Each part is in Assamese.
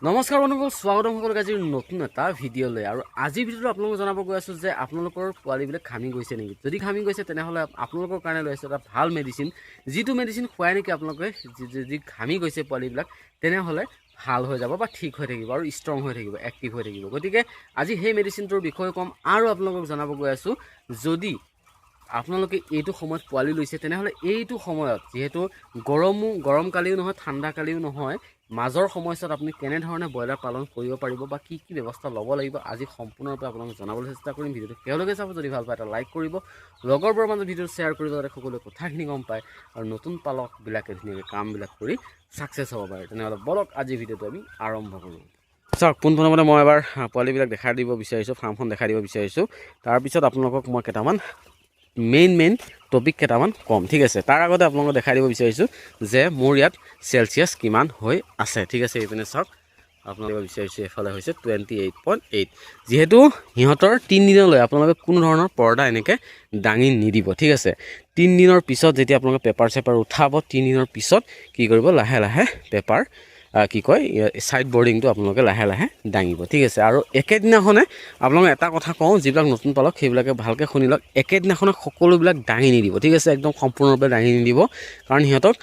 নমস্কাৰ বন্ধুসকল, স্বাগতম সকলোকে আজিৰ নতুন এটা ভিডিঅ'লৈ। আৰু আজিৰ ভিডিঅ'টো আপোনালোকক জনাব গৈ আছোঁ যে আপোনালোকৰ পোৱালিবিলাক ঘামি গৈছে নেকি। যদি ঘামি গৈছে তেনেহ'লে আপোনালোকৰ কাৰণে লৈ আছোঁ এটা ভাল মেডিচিন, যিটো মেডিচিন খুৱাই নেকি আপোনালোকে যদি ঘামি গৈছে পোৱালিবিলাক তেনেহ'লে ভাল হৈ যাব বা ঠিক হৈ থাকিব আৰু ষ্ট্ৰং হৈ থাকিব, এক্টিভ হৈ থাকিব। গতিকে আজি সেই মেডিচিনটোৰ বিষয়ে ক'ম আৰু আপোনালোকক জনাব গৈ আছোঁ, যদি আপোনালোকে এইটো সময়ত পোৱালি লৈছে তেনেহ'লে এইটো সময়ত যিহেতু গৰমকালিও নহয় ঠাণ্ডাকালিও নহয়, মাজৰ সময়ছোৱাত আপুনি কেনেধৰণে ব্ৰইলাৰ পালন কৰিব পাৰিব বা কি কি ব্যৱস্থা ল'ব লাগিব আজি সম্পূৰ্ণৰূপে আপোনালোকক জনাবলৈ চেষ্টা কৰিম। ভিডিঅ'টো শেষলৈকে চাব, যদি ভাল পায় এটা লাইক কৰিব, লগৰবোৰৰ মাজত ভিডিঅ'টো শ্বেয়াৰ কৰিব যাতে সকলোৱে কথাখিনি গম পায় আৰু নতুন পালকবিলাকে ধুনীয়াকৈ কামবিলাক কৰি ছাকচেছ হ'ব পাৰে। তেনেহ'লে বলক আজি ভিডিঅ'টো আমি আৰম্ভ কৰোঁ। চাওক, পোনপ্ৰথমতে মই এবাৰ পোৱালিবিলাক দেখাই দিব বিচাৰিছোঁ, ফাৰ্মখন দেখাই দিব বিচাৰিছোঁ। তাৰপিছত আপোনালোকক মই কেইটামান মেইন টপিক কেইটামান কম, ঠিক আছে। তাৰ আগতে আপোনালোকক দেখাই দিব বিচাৰিছোঁ যে মোৰ ইয়াত চেলচিয়াছ কিমান হৈ আছে, ঠিক আছে। এইপিনে চাওক, আপোনালোকে বিচাৰিছোঁ এফালে হৈছে 28.8। যিহেতু সিহঁতৰ 3 দিনলৈ আপোনালোকে কোনো ধৰণৰ পৰ্দা এনেকৈ দাঙি নিদিব, ঠিক আছে। 3 দিনৰ পিছত যেতিয়া আপোনালোকে পেপাৰ উঠাব, 3 দিনৰ পিছত কি কৰিব, লাহে লাহে পেপাৰ ছাইড বৰ্ডিংটো আপোনালোকে লাহে লাহে দাঙিব, ঠিক আছে। আৰু একেদিনাখনে আপোনালোকে এটা কথা কওঁ, যিবিলাক নতুন পালক সেইবিলাকে ভালকৈ শুনি লওক, একেদিনাখনে সকলোবিলাক দাঙি নিদিব, ঠিক আছে। একদম সম্পূৰ্ণৰূপে দাঙি নিদিব, কাৰণ সিহঁতক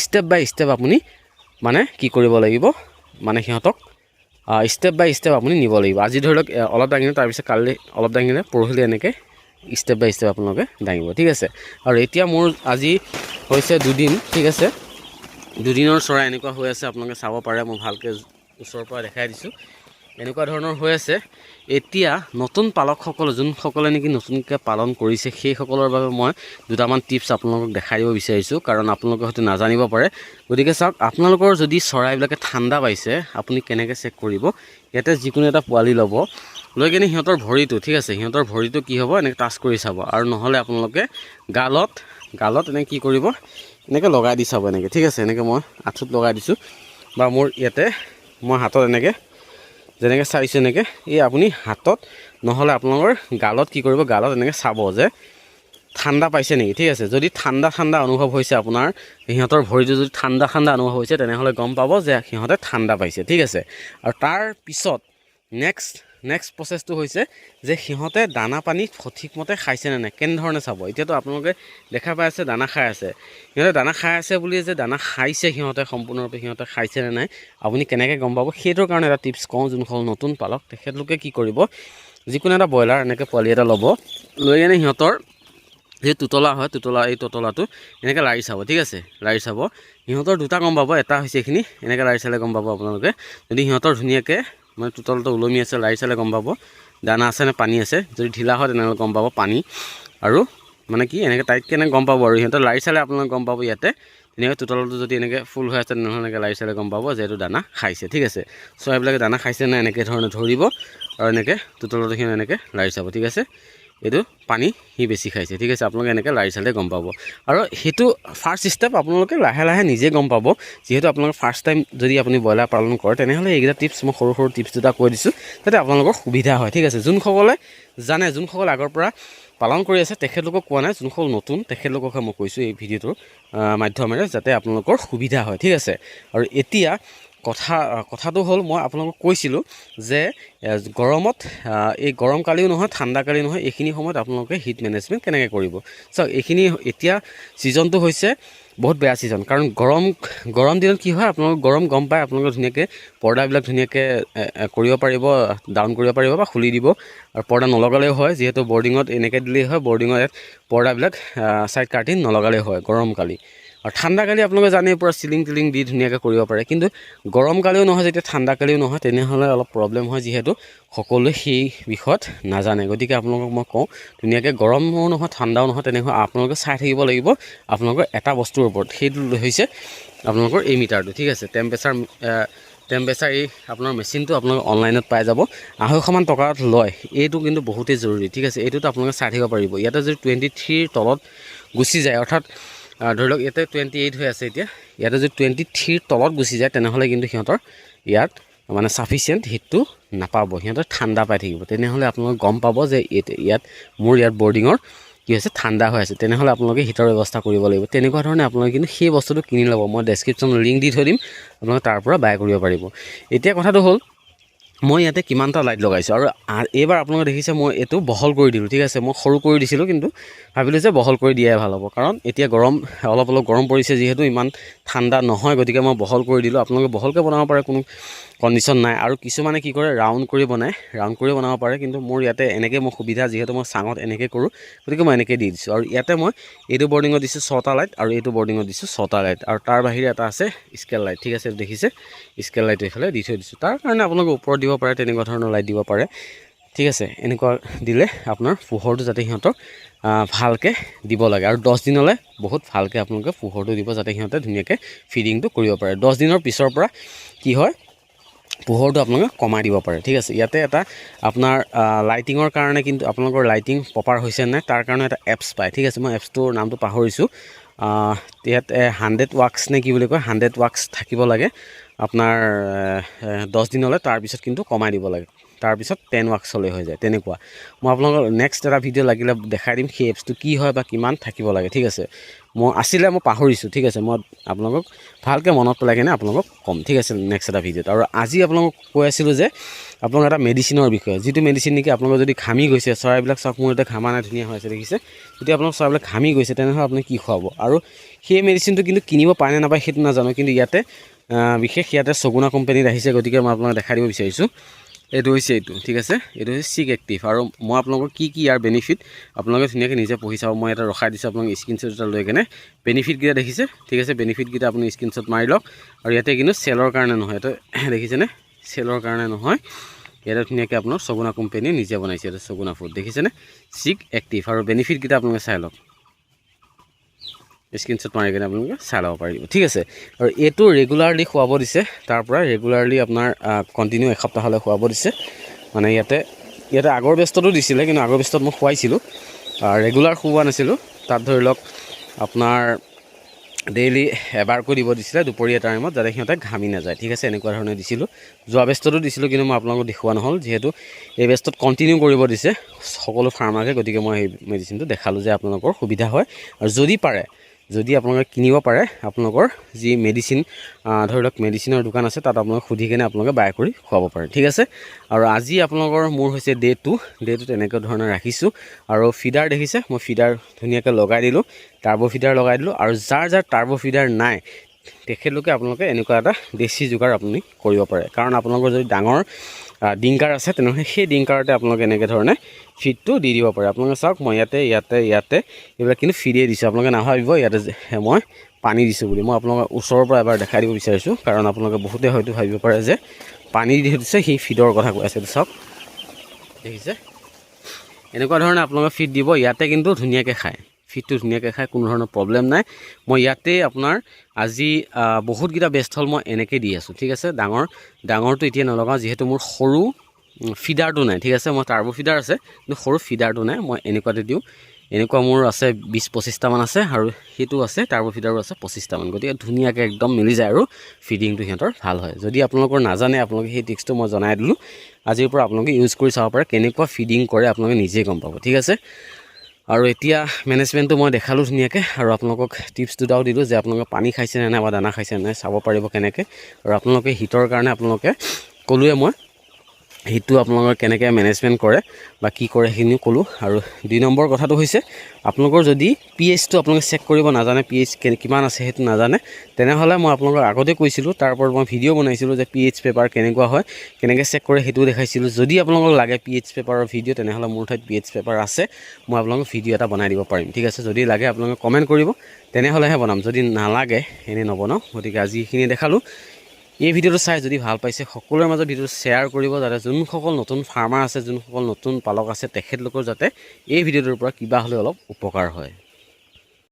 ষ্টেপ বাই ষ্টেপ আপুনি মানে কি কৰিব লাগিব, মানে সিহঁতক ষ্টেপ বাই ষ্টেপ আপুনি নিব লাগিব। আজি ধৰি লওক অলপ দাঙিলে, তাৰপিছত কালি অলপ দাঙিলে, পৰহিলে এনেকৈ ষ্টেপ বাই ষ্টেপ আপোনালোকে দাঙিব, ঠিক আছে। আৰু এতিয়া মোৰ আজি হৈছে 2 দিন, ঠিক আছে। 2 দিনৰ চৰাই এনেকুৱা হৈ আছে, আপোনালোকে চাব পাৰে, মই ভালকৈ ওচৰৰ পৰা দেখাই দিছোঁ। এনেকুৱা ধৰণৰ হৈ আছে। এতিয়া নতুন পালকসকল যোনসকলে নেকি নতুনকৈ পালন কৰিছে, সেইসকলৰ বাবে মই দুটামান টিপছ আপোনালোকক দেখাই দিব বিচাৰিছোঁ, কাৰণ আপোনালোকে হয়তো নাজানিব পাৰে। গতিকে চাওক, আপোনালোকৰ যদি চৰাইবিলাকে ঠাণ্ডা পাইছে, আপুনি কেনেকৈ চেক কৰিব, ইয়াতে যিকোনো এটা পোৱালি ল'ব, লৈ কিনে সিহঁতৰ ভৰিটো, ঠিক আছে, সিহঁতৰ ভৰিটো কি হ'ব, এনেকৈ টাচ কৰি চাব। আৰু নহ'লে আপোনালোকে গালত এনেকৈ কি কৰিব, এনেকৈ লগাই দি চাব, এনেকৈ, ঠিক আছে। এনেকৈ মই আঁঠুত লগাই দিছোঁ, বা মোৰ ইয়াতে মই হাতত এনেকৈ যেনেকৈ চাইছোঁ, এনেকৈ এই আপুনি হাতত নহ'লে আপোনালোকৰ গালত কি কৰিব, গালত এনেকৈ চাব যে ঠাণ্ডা পাইছে নেকি, ঠিক আছে। যদি ঠাণ্ডা অনুভৱ হৈছে, আপোনাৰ সিহঁতৰ ভৰিটো যদি ঠাণ্ডা অনুভৱ হৈছে, তেনেহ'লে গম পাব যে সিহঁতে ঠাণ্ডা পাইছে, ঠিক আছে। আৰু তাৰ পিছত নেক্সট প্ৰচেছটো হৈছে যে সিহঁতে দানা পানী সঠিকমতে খাইছে নে নাই, কেনেধৰণে চাব। এতিয়াতো আপোনালোকে দেখা পাই আছে দানা খাই আছে, সিহঁতে দানা খাই আছে বুলি যে দানা খাইছে সিহঁতে সম্পূৰ্ণৰূপে সিহঁতে খাইছে নে নাই আপুনি কেনেকৈ গম পাব, সেইটোৰ কাৰণে এটা টিপছ কওঁ। যোনসকল নতুন পালক তেখেতলোকে কি কৰিব, যিকোনো এটা ব্ৰইলাৰ এনেকৈ পোৱালি এটা ল'ব, লৈ কিনে সিহঁতৰ যি তোতলা হয়, এই ততলাটো এনেকৈ লাৰি চাব, ঠিক আছে। লাৰি চাব, সিহঁতৰ দুটা গম পাব, এটা হৈছে এইখিনি, এনেকৈ লাৰি চালে গম পাব আপোনালোকে। যদি সিহঁতৰ ধুনীয়াকৈ মানে তোতলাটো ওলমি আছে, লাৰি চালে গম পাব দানা আছে নে পানী আছে। যদি ঢিলা হয় তেনেহ'লে গম পাব পানী, আৰু মানে কি এনেকৈ টাইটকৈ এনেকৈ গম পাব। আৰু সিহঁতৰ লাৰি চালে আপোনালোকে গম পাব, ইয়াতে ধুনীয়াকৈ তোতলাটো যদি এনেকৈ ফুল হৈ আছে তেনেহ'লে এনেকৈ লাৰি চালে গম পাব যে এইটো দানা খাইছে, ঠিক আছে। চৰাইবিলাকে দানা খাইছে নে, এনেকৈ ধৰণে ধৰিব, আৰু এনেকৈ তোতলাটো সিহঁতে এনেকৈ লাৰি চাব, ঠিক আছে। এইটো পানী সি বেছি খাইছে, ঠিক আছে। আপোনালোকে এনেকৈ লাৰি চালে গম পাব। আৰু সেইটো ফাৰ্ষ্ট ষ্টেপ, আপোনালোকে লাহে লাহে নিজে গম পাব। যিহেতু আপোনালোকে ফাৰ্ষ্ট টাইম যদি আপুনি ব্ৰইলাৰ পালন কৰে, তেনেহ'লে এইকেইটা টিপছ মই সৰু টিপছ দুটা কৈ দিছোঁ, যাতে আপোনালোকৰ সুবিধা হয়, ঠিক আছে। যোনসকলে জানে, যোনসকলে আগৰ পৰা পালন কৰি আছে, তেখেতলোকক কোৱা নাই, যোনসকল নতুন তেখেতলোককহে মই কৈছোঁ এই ভিডিঅ'টোৰ মাধ্যমেৰে, যাতে আপোনালোকৰ সুবিধা হয়, ঠিক আছে। আৰু এতিয়া কথাটো হ'ল, মই আপোনালোকক কৈছিলোঁ যে গৰমত, এই গৰমকালিও নহয় ঠাণ্ডাকালিও নহয়, এইখিনি সময়ত আপোনালোকে হিট মেনেজমেণ্ট কেনেকৈ কৰিব। চাওক, এইখিনি এতিয়া ছিজনটো হৈছে বহুত বেয়া ছিজন, কাৰণ গৰম দিনত কি হয়, আপোনালোকে গম পায়, আপোনালোকে ধুনীয়াকৈ পৰ্দাবিলাক ধুনীয়াকৈ কৰিব পাৰিব, ডাউন কৰিব পাৰিব বা খুলি দিব। আৰু পৰ্দা নলগালেও হয়, যিহেতু বৰ্ডিঙত এনেকৈ দিলেই হয়, বৰ্ডিঙত পৰ্দাবিলাক ছাইড কাৰ্টিন নলগালেই হয় গৰমকালি। আৰু ঠাণ্ডাকালি আপোনালোকে জানে পূৰা চিলিং দি ধুনীয়াকৈ কৰিব পাৰে, কিন্তু গৰমকালিও নহয়, যেতিয়া ঠাণ্ডাকালিও নহয়, তেনেহ'লে অলপ প্ৰব্লেম হয়, যিহেতু সকলোৱে সেই বিষয়ত নাজানে। গতিকে আপোনালোকক মই কওঁ, ধুনীয়াকৈ গৰমো নহয় ঠাণ্ডাও নহয়, তেনেহ'লে আপোনালোকে চাই থাকিব লাগিব আপোনালোকৰ এটা বস্তুৰ ওপৰত, সেইটো হৈছে আপোনালোকৰ এই মিটাৰটো, ঠিক আছে। টেম্পাৰেচাৰ এই আপোনাৰ মেচিনটো আপোনালোকে অনলাইনত পাই যাব, 250 টকাত লয়। এইটো কিন্তু বহুতেই জৰুৰী, ঠিক আছে। এইটোতো আপোনালোকে চাই থাকিব পাৰিব। ইয়াতে যদি 23 তলত গুচি যায়, অৰ্থাৎ ধৰি লওক ইয়াতে 28 হৈ আছে, এতিয়া ইয়াতে যদি 23 তলত গুচি যায়, তেনেহ'লে কিন্তু সিহঁতৰ ইয়াত মানে ছাফিচিয়েণ্ট হিটটো নাপাব, সিহঁতৰ ঠাণ্ডা পাই থাকিব। তেনেহ'লে আপোনালোকে গম পাব যে ইয়াত বৰ্ডিঙৰ কি হৈছে ঠাণ্ডা হৈ আছে, তেনেহ'লে আপোনালোকে হিটাৰ ব্যৱস্থা কৰিব লাগিব। তেনেকুৱা ধৰণে আপোনালোকে কিন্তু সেই বস্তুটো কিনি ল'ব। মই ডেছক্ৰিপশ্যনত লিংক দি থৈ দিম, আপোনালোকে তাৰ পৰা বাই কৰিব পাৰিব। এতিয়া কথাটো হ'ল মই ইয়াতে কিমানটা লাইট লগাইছোঁ, আৰু এইবাৰ আপোনালোকে দেখিছে মই এইটো বহল কৰি দিলোঁ। ঠিক আছে, মই সৰু কৰি দিছিলোঁ, কিন্তু ভাবিলোঁ যে বহল কৰি দিয়াই ভাল হ'ব, কাৰণ এতিয়া অলপ গৰম পৰিছে, যিহেতু ইমান ঠাণ্ডা নহয়, গতিকে মই বহল কৰি দিলোঁ। আপোনালোকে বহলকৈ বনাব পাৰে, কোনো কণ্ডিশ্যন নাই। আৰু কিছুমানে কি কৰে ৰাউণ্ড কৰি বনাব পাৰে, কিন্তু মোৰ ইয়াতে এনেকৈ মোৰ সুবিধা, যিহেতু মই চাঙত এনেকৈ কৰোঁ, গতিকে মই এনেকৈ দি দিছোঁ। আৰু ইয়াতে মই এইটো বৰ্ডিঙত দিছোঁ 6টা লাইট, আৰু এইটো বৰ্ডিঙত দিছোঁ 6টা লাইট, আৰু তাৰ বাহিৰে এটা আছে স্কেল লাইট। ঠিক আছে, দেখিছে স্কেল লাইট এইফালে দি থৈ দিছোঁ। তাৰ কাৰণে আপোনালোকে ওপৰত দিব পাৰে, তেনেকুৱা ধৰণৰ লাইট দিব পাৰে। ঠিক আছে, এনেকুৱা দিলে আপোনাৰ পোহৰটো যাতে সিহঁতক ভালকৈ দিব লাগে, আৰু 10 দিনলৈ বহুত ভালকৈ আপোনালোকে পোহৰটো দিব, যাতে সিহঁতে ধুনীয়াকৈ ফিডিংটো কৰিব পাৰে। 10 দিনৰ পিছৰ পৰা কি হয় পোহৰটো আপোনালোকে কমাই দিব পাৰে। ঠিক আছে, ইয়াতে এটা আপোনাৰ লাইটিঙৰ কাৰণে, কিন্তু আপোনালোকৰ লাইটিং প্ৰপাৰ হৈছে নাই তাৰ কাৰণে এটা এপছ পায়। ঠিক আছে, মই এপছটোৰ নামটো পাহৰিছোঁ। ইয়াত 100 ৱাক্স নে কি বুলি কয়, 100 ৱাক্স থাকিব লাগে আপোনাৰ 10 দিনলৈ, তাৰপিছত কিন্তু কমাই দিব লাগে, তাৰপিছত 10 ৱাক্সলৈ হৈ যায়। তেনেকুৱা মই আপোনালোকক নেক্সট এটা ভিডিঅ' লাগিলে দেখাই দিম, সেই এপছটো কি হয় বা কিমান থাকিব লাগে। ঠিক আছে, মই পাহৰিছোঁ। ঠিক আছে, মই আপোনালোকক ভালকৈ মনত পেলাই কিনে আপোনালোকক ক'ম। ঠিক আছে, নেক্সট এটা ভিডিঅ'ত। আৰু আজি আপোনালোকক কৈ আছিলোঁ যে আপোনালোক এটা মেডিচিনৰ বিষয়ে, যিটো মেডিচিন নেকি আপোনালোকৰ যদি ঘামি গৈছে, চৰাইবিলাক চাওক মোৰ এতিয়া ঘামা নাই, ধুনীয়া হৈ আছে, দেখিছে। যদি আপোনালোক চৰাইবিলাক ঘামি গৈছে, তেনেহ'লে আপুনি কি খুৱাব, আৰু সেই মেডিচিনটো কিন্তু কিনিব পায় নে নাপায় সেইটো নাজানো, কিন্তু ইয়াতে বিশেষ ইয়াতে ছগুনা কোম্পানীত আহিছে, গতিকে মই আপোনালোকক দেখাই দিব বিচাৰিছোঁ। এইটো হৈছে ঠিক আছে, এইটো হৈছে চিক এক্টিভ, আৰু মই আপোনালোকৰ কি ইয়াৰ বেনিফিট আপোনালোকে ধুনীয়াকৈ নিজে পঢ়ি চাব। মই এটা ৰখাই দিছোঁ, আপোনালোকে স্ক্ৰীনশ্বট এটা লৈ কেনে বেনিফিটকেইটা দেখিছে। ঠিক আছে, বেনিফিটকেইটা আপুনি স্ক্ৰীনশ্বট মাৰি লওক। আৰু ইয়াতে কিন্তু চেলৰ কাৰণে নহয়, এইটো দেখিছেনে, চেলৰ কাৰণে নহয়, ইয়াতে ধুনীয়াকৈ আপোনাৰ ছগুনা কোম্পানীয়ে নিজে বনাইছে। এইটো ছগুনা ফুড, দেখিছেনে, চিক এক্টিভ, আৰু বেনিফিটকেইটা আপোনালোকে চাই লওক, স্ক্ৰীনশ্বট মাৰি কিনে আপোনালোকে চাই ল'ব পাৰিব। ঠিক আছে, আৰু এইটো ৰেগুলাৰলি খুৱাব দিছে, তাৰ পৰা ৰেগুলাৰলি আপোনাৰ কণ্টিনিউ এসপ্তাহলৈ খুৱাব দিছে। মানে ইয়াতে আগৰ বেষ্টতো দিছিলে, কিন্তু আগৰ বেষ্টত মই খুৱাইছিলোঁ, ৰেগুলাৰ খুওৱা নাছিলোঁ। তাত ধৰি লওক আপোনাৰ ডেইলি এবাৰকৈ দিব দিছিলে দুপৰীয়া টাইমত, যাতে সিহঁতে ঘামি নাযায়। ঠিক আছে, এনেকুৱা ধৰণে দিছিলোঁ। যোৱা বেষ্টতো দিছিলোঁ, কিন্তু মই আপোনালোকক দেখুওৱা নহ'ল, যিহেতু এই বেষ্টত কণ্টিনিউ কৰিব দিছে সকলো ফাৰ্মাৰকে, গতিকে মই সেই মেডিচিনটো দেখালোঁ যে আপোনালোকৰ সুবিধা হয়। আৰু যদি আপোনালোকে কিনিব পাৰে, আপোনালোকৰ যি মেডিচিন ধৰি লওক মেডিচিনৰ দোকান আছে, তাত আপোনালোকে সুধি কিনে আপোনালোকে বাই কৰি খুৱাব পাৰে। ঠিক আছে, আৰু আজি আপোনালোকৰ মোৰ হৈছে ডে 2 তেনেকুৱা ধৰণে ৰাখিছোঁ। আৰু ফিডাৰ দেখিছে, মই ফিডাৰ ধুনীয়াকৈ লগাই দিলোঁ, টাৰ্বো ফিডাৰ লগাই দিলোঁ। আৰু যাৰ টাৰ্বো ফিডাৰ নাই, তেখেতলোকে আপোনালোকে এনেকুৱা এটা দেশী যোগাৰ আপুনি কৰিব পাৰে, কাৰণ আপোনালোকৰ যদি ডাঙৰ ডিংকাৰ আছে, তেনেহ'লে সেই ডিংকাৰতে আপোনালোকে এনেকৈ ধৰণে ফিডটো দি দিব পাৰে। আপোনালোকে চাওক, মই ইয়াতে এইবিলাক কিন্তু ফিডেই দিছোঁ। আপোনালোকে নাভাবিব ইয়াতে মই পানী দিছোঁ বুলি। মই আপোনালোকক ওচৰৰ পৰা এবাৰ দেখাই দিব বিচাৰিছোঁ, কাৰণ আপোনালোকে বহুতে হয়তো ভাবিব পাৰে যে পানী দি দিছে, সেই ফিডৰ কথা কৈ আছে। চাওক, দেখিছে, এনেকুৱা ধৰণে আপোনালোকে ফিড দিব, ইয়াতে কিন্তু ধুনীয়াকৈ খায়, ফিডটো ধুনীয়াকৈ খায়, কোনো ধৰণৰ প্ৰব্লেম নাই। মই ইয়াতে আপোনাৰ আজি বহুতকেইটা বেষ্ট হ'ল, মই এনেকৈ দি আছোঁ। ঠিক আছে, ডাঙৰটো এতিয়া নলগাওঁ, যিহেতু মোৰ সৰু ফিডাৰটো নাই। ঠিক আছে, মই টাৰ্বো ফিডাৰ আছে, কিন্তু সৰু ফিডাৰটো নাই, মই এনেকুৱাতে দিওঁ। এনেকুৱা মোৰ আছে 20-25টামান আছে, আৰু সেইটো আছে টাৰ্বো ফিডাৰো আছে 25টামান, গতিকে ধুনীয়াকৈ একদম মিলি যায়, আৰু ফিডিংটো সিহঁতৰ ভাল হয়। যদি আপোনালোকৰ নাজানে, আপোনালোকে সেই টিপছটো মই জনাই দিলোঁ। আজিৰ পৰা আপোনালোকে ইউজ কৰি চাব পাৰে, কেনেকুৱা ফিডিং কৰে আপোনালোকে নিজেই গম পাব। ঠিক আছে, আৰু এতিয়া মেনেজমেণ্টটো মই দেখালোঁ ধুনীয়াকৈ, আৰু আপোনালোকক টিপছ দুটাও দিলোঁ যে আপোনালোকে পানী খাইছে নে নাই বা দানা খাইছে নে নাই চাব পাৰিব কেনেকৈ। আৰু আপোনালোকে হিটৰ কাৰণে আপোনালোকে ক'লোৱে মই, হিটটো আপোনালোকে কেনেকৈ মেনেজমেণ্ট কৰে বা কি কৰে সেইখিনিও ক'লোঁ। আৰু 2 নম্বৰ কথাটো হৈছে, আপোনালোকৰ যদি pH-টো আপোনালোকে চেক কৰিব নাজানে, pH কিমান আছে সেইটো নাজানে, তেনেহ'লে মই আপোনালোকক আগতে কৈছিলোঁ, তাৰ ওপৰত মই ভিডিঅ' বনাইছিলোঁ যে pH পেপাৰ কেনেকুৱা হয়, কেনেকৈ চেক কৰে সেইটোও দেখাইছিলোঁ। যদি আপোনালোকক লাগে pH পেপাৰৰ ভিডিঅ', তেনেহ'লে মোৰ ঠাইত pH পেপাৰ আছে, মই আপোনালোকক ভিডিঅ' এটা বনাই দিব পাৰিম। ঠিক আছে, যদি লাগে আপোনালোকে কমেণ্ট কৰিব, তেনেহ'লেহে বনাম, যদি নালাগে এনেই নবনাওঁ। গতিকে আজি এইখিনি দেখালোঁ। এই ভিডিঅ'টো চাই যদি ভাল পাইছে, সকলোৰে মাজত ভিডিঅ'টো শ্বেয়াৰ কৰিব, যাতে যোনসকল নতুন ফাৰ্মাৰ আছে, যোনসকল নতুন পালক আছে, তেখেতলোকৰ যাতে এই ভিডিঅ'টোৰ পৰা কিবা হ'লে অলপ উপকাৰ হয়।